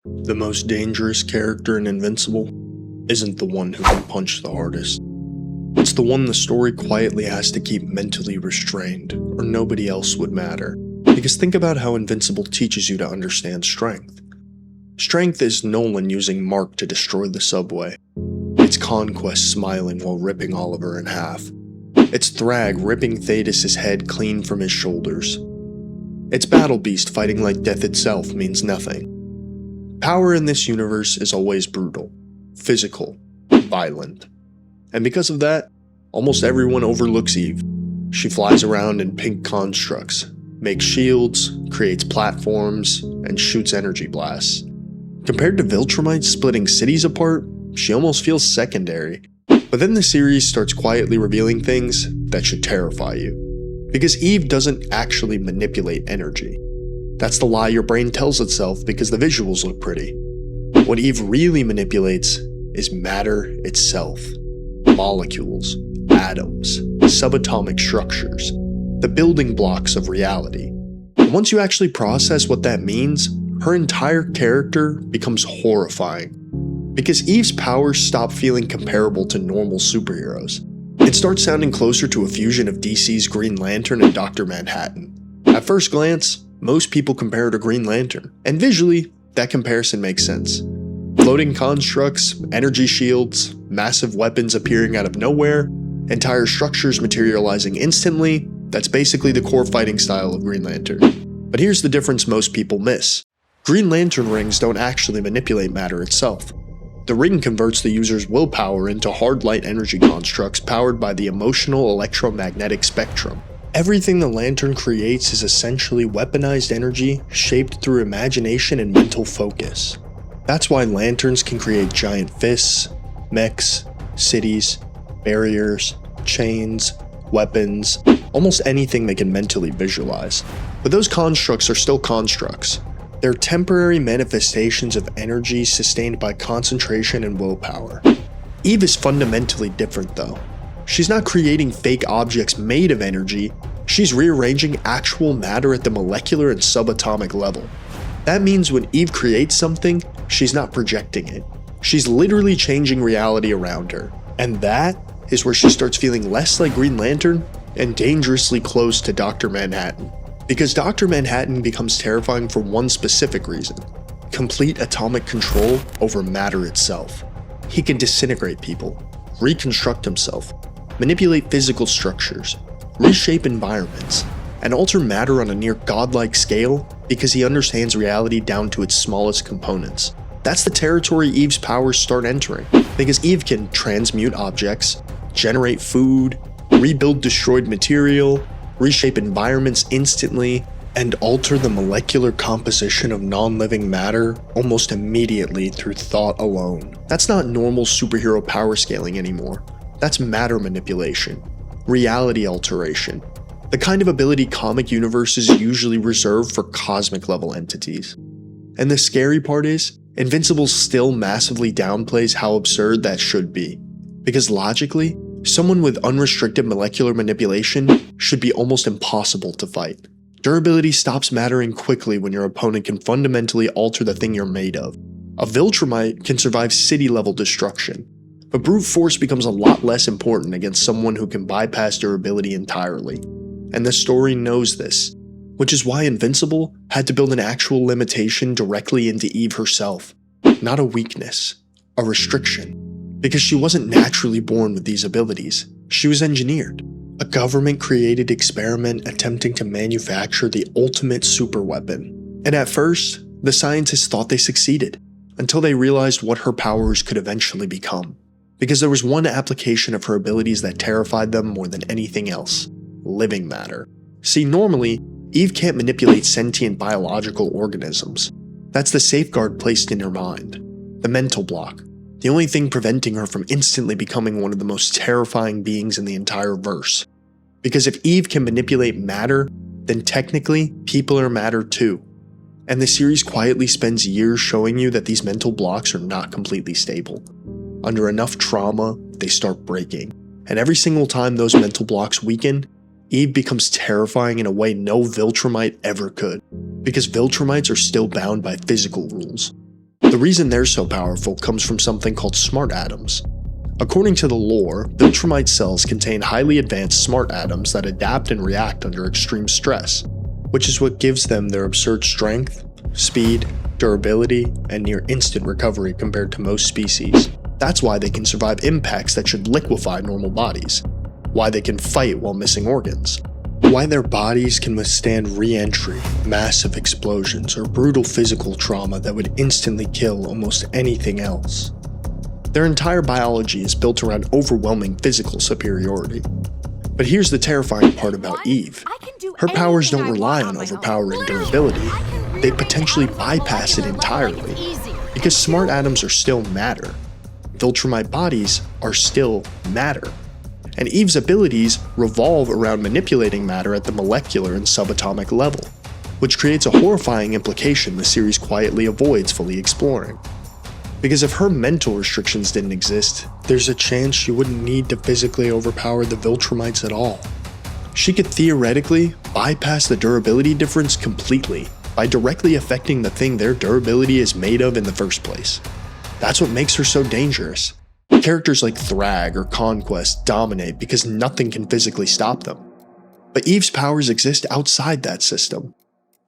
The most dangerous character in Invincible isn't the one who can punch the hardest. It's the one the story quietly has to keep mentally restrained, or nobody else would matter. Because think about how Invincible teaches you to understand strength. Strength is Nolan using Mark to destroy the subway. It's Conquest smiling while ripping Oliver in half. It's Thrag ripping Thetis' head clean from his shoulders. It's Battle Beast fighting like death itself means nothing. Power in this universe is always brutal, physical, violent. And because of that, almost everyone overlooks Eve. She flies around in pink constructs, makes shields, creates platforms, and shoots energy blasts. Compared to Viltrumites splitting cities apart, she almost feels secondary. But then the series starts quietly revealing things that should terrify you. Because Eve doesn't actually manipulate energy. That's the lie your brain tells itself because the visuals look pretty. What Eve really manipulates is matter itself. Molecules, atoms, subatomic structures, the building blocks of reality. And once you actually process what that means, her entire character becomes horrifying. Because Eve's powers stop feeling comparable to normal superheroes. It starts sounding closer to a fusion of DC's Green Lantern and Dr. Manhattan. At first glance, most people compare her to Green Lantern, and visually, that comparison makes sense. Floating constructs, energy shields, massive weapons appearing out of nowhere, entire structures materializing instantly, that's basically the core fighting style of Green Lantern. But here's the difference most people miss. Green Lantern rings don't actually manipulate matter itself. The ring converts the user's willpower into hard light energy constructs powered by the emotional electromagnetic spectrum. Everything the Lantern creates is essentially weaponized energy shaped through imagination and mental focus. That's why Lanterns can create giant fists, mechs, cities, barriers, chains, weapons, almost anything they can mentally visualize. But those constructs are still constructs. They're temporary manifestations of energy sustained by concentration and willpower. Eve is fundamentally different though. She's not creating fake objects made of energy, she's rearranging actual matter at the molecular and subatomic level. That means when Eve creates something, she's not projecting it. She's literally changing reality around her. And that is where she starts feeling less like Green Lantern and dangerously close to Dr. Manhattan. Because Dr. Manhattan becomes terrifying for one specific reason: complete atomic control over matter itself. He can disintegrate people, reconstruct himself, manipulate physical structures, reshape environments, and alter matter on a near godlike scale because he understands reality down to its smallest components. That's the territory Eve's powers start entering, because Eve can transmute objects, generate food, rebuild destroyed material, reshape environments instantly, and alter the molecular composition of non-living matter almost immediately through thought alone. That's not normal superhero power scaling anymore. That's matter manipulation, reality alteration, the kind of ability comic universes usually reserve for cosmic level entities. And the scary part is, Invincible still massively downplays how absurd that should be. Because logically, someone with unrestricted molecular manipulation should be almost impossible to fight. Durability stops mattering quickly when your opponent can fundamentally alter the thing you're made of. A Viltrumite can survive city-level destruction, but brute force becomes a lot less important against someone who can bypass durability entirely. And the story knows this, which is why Invincible had to build an actual limitation directly into Eve herself. Not a weakness, a restriction. Because she wasn't naturally born with these abilities. She was engineered. A government-created experiment attempting to manufacture the ultimate superweapon. And at first, the scientists thought they succeeded, until they realized what her powers could eventually become. Because there was one application of her abilities that terrified them more than anything else: living matter. See, normally, Eve can't manipulate sentient biological organisms. That's the safeguard placed in her mind. The mental block. The only thing preventing her from instantly becoming one of the most terrifying beings in the entire verse. Because if Eve can manipulate matter, then technically, people are matter too. And the series quietly spends years showing you that these mental blocks are not completely stable. Under enough trauma, they start breaking. And every single time those mental blocks weaken, Eve becomes terrifying in a way no Viltrumite ever could. Because Viltrumites are still bound by physical rules. The reason they're so powerful comes from something called smart atoms. According to the lore, Viltrumite cells contain highly advanced smart atoms that adapt and react under extreme stress, which is what gives them their absurd strength, speed, durability, and near instant recovery compared to most species. That's why they can survive impacts that should liquefy normal bodies, why they can fight while missing organs, why their bodies can withstand re-entry, massive explosions, or brutal physical trauma that would instantly kill almost anything else. Their entire biology is built around overwhelming physical superiority. But here's the terrifying part about Eve. Her powers don't rely on overpowering durability, they potentially bypass it entirely, because smart atoms are still matter. Viltrumite bodies are still matter. And Eve's abilities revolve around manipulating matter at the molecular and subatomic level, which creates a horrifying implication the series quietly avoids fully exploring. Because if her mental restrictions didn't exist, there's a chance she wouldn't need to physically overpower the Viltrumites at all. She could theoretically bypass the durability difference completely by directly affecting the thing their durability is made of in the first place. That's what makes her so dangerous. Characters like Thrag or Conquest dominate because nothing can physically stop them. But Eve's powers exist outside that system.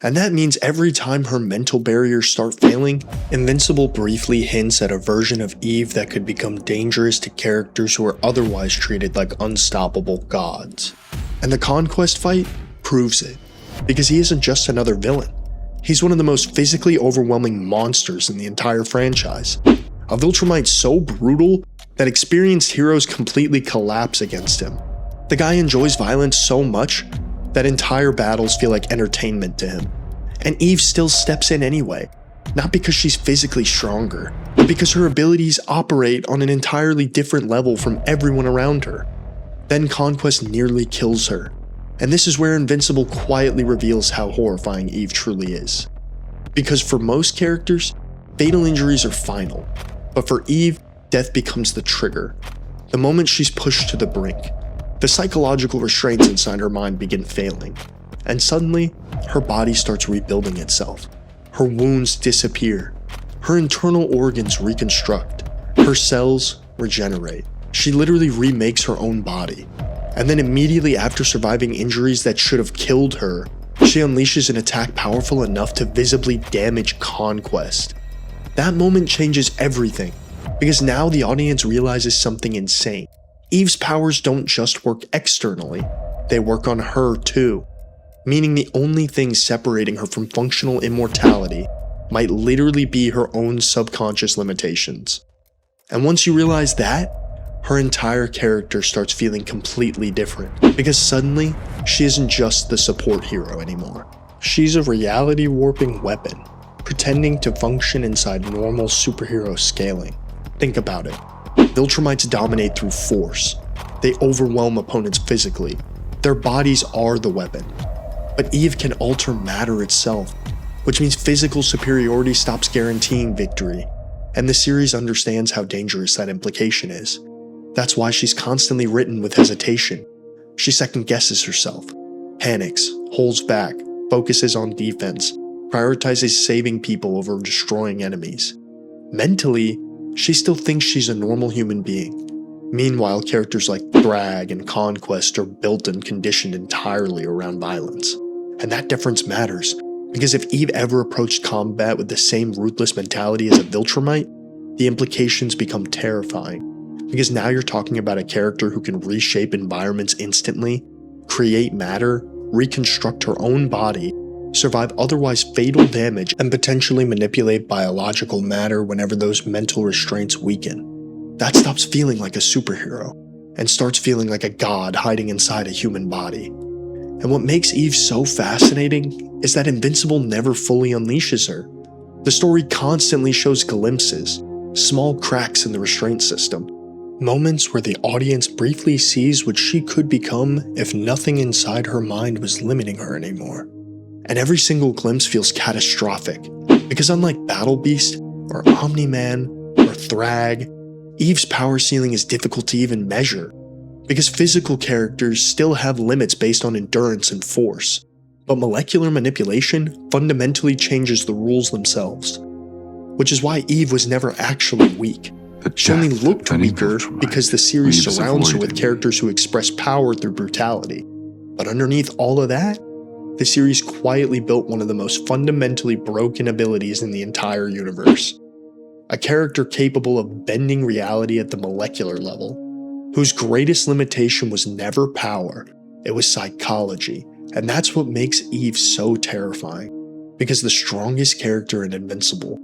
And that means every time her mental barriers start failing, Invincible briefly hints at a version of Eve that could become dangerous to characters who are otherwise treated like unstoppable gods. And the Conquest fight proves it, because he isn't just another villain. He's one of the most physically overwhelming monsters in the entire franchise. A Viltrumite so brutal that experienced heroes completely collapse against him. The guy enjoys violence so much that entire battles feel like entertainment to him. And Eve still steps in anyway, not because she's physically stronger, but because her abilities operate on an entirely different level from everyone around her. Then Conquest nearly kills her, and this is where Invincible quietly reveals how horrifying Eve truly is. Because for most characters, fatal injuries are final, but for Eve, death becomes the trigger. The moment she's pushed to the brink, the psychological restraints inside her mind begin failing, and suddenly, her body starts rebuilding itself. Her wounds disappear, her internal organs reconstruct, her cells regenerate. She literally remakes her own body. And then immediately after surviving injuries that should have killed her, she unleashes an attack powerful enough to visibly damage Conquest. That moment changes everything, because now the audience realizes something insane. Eve's powers don't just work externally, they work on her too. Meaning the only thing separating her from functional immortality might literally be her own subconscious limitations. And once you realize that, her entire character starts feeling completely different, because suddenly, she isn't just the support hero anymore. She's a reality warping weapon, pretending to function inside normal superhero scaling. Think about it. Viltrumites dominate through force. They overwhelm opponents physically. Their bodies are the weapon. But Eve can alter matter itself, which means physical superiority stops guaranteeing victory, and the series understands how dangerous that implication is. That's why she's constantly written with hesitation. She second-guesses herself, panics, holds back, focuses on defense, prioritizes saving people over destroying enemies. Mentally, she still thinks she's a normal human being. Meanwhile, characters like Thrag and Conquest are built and conditioned entirely around violence. And that difference matters, because if Eve ever approached combat with the same ruthless mentality as a Viltrumite, the implications become terrifying. Because now you're talking about a character who can reshape environments instantly, create matter, reconstruct her own body, survive otherwise fatal damage, and potentially manipulate biological matter whenever those mental restraints weaken. That stops feeling like a superhero, and starts feeling like a god hiding inside a human body. And what makes Eve so fascinating is that Invincible never fully unleashes her. The story constantly shows glimpses, small cracks in the restraint system, moments where the audience briefly sees what she could become if nothing inside her mind was limiting her anymore. And every single glimpse feels catastrophic, because unlike Battle Beast, or Omni-Man, or Thrag, Eve's power ceiling is difficult to even measure, because physical characters still have limits based on endurance and force, but molecular manipulation fundamentally changes the rules themselves. which is why Eve was never actually weak. She only looked weaker because the series surrounds her with characters who express power through brutality. But underneath all of that, the series quietly built one of the most fundamentally broken abilities in the entire universe. A character capable of bending reality at the molecular level, whose greatest limitation was never power, it was psychology. And that's what makes Eve so terrifying, because the strongest character in Invincible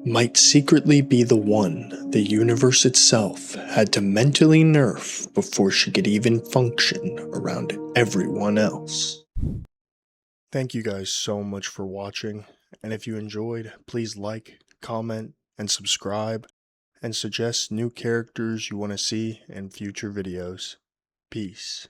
might secretly be the one the universe itself had to mentally nerf before she could even function around everyone else. Thank you guys so much for watching, and if you enjoyed, please like, comment, and subscribe, and suggest new characters you want to see in future videos. Peace.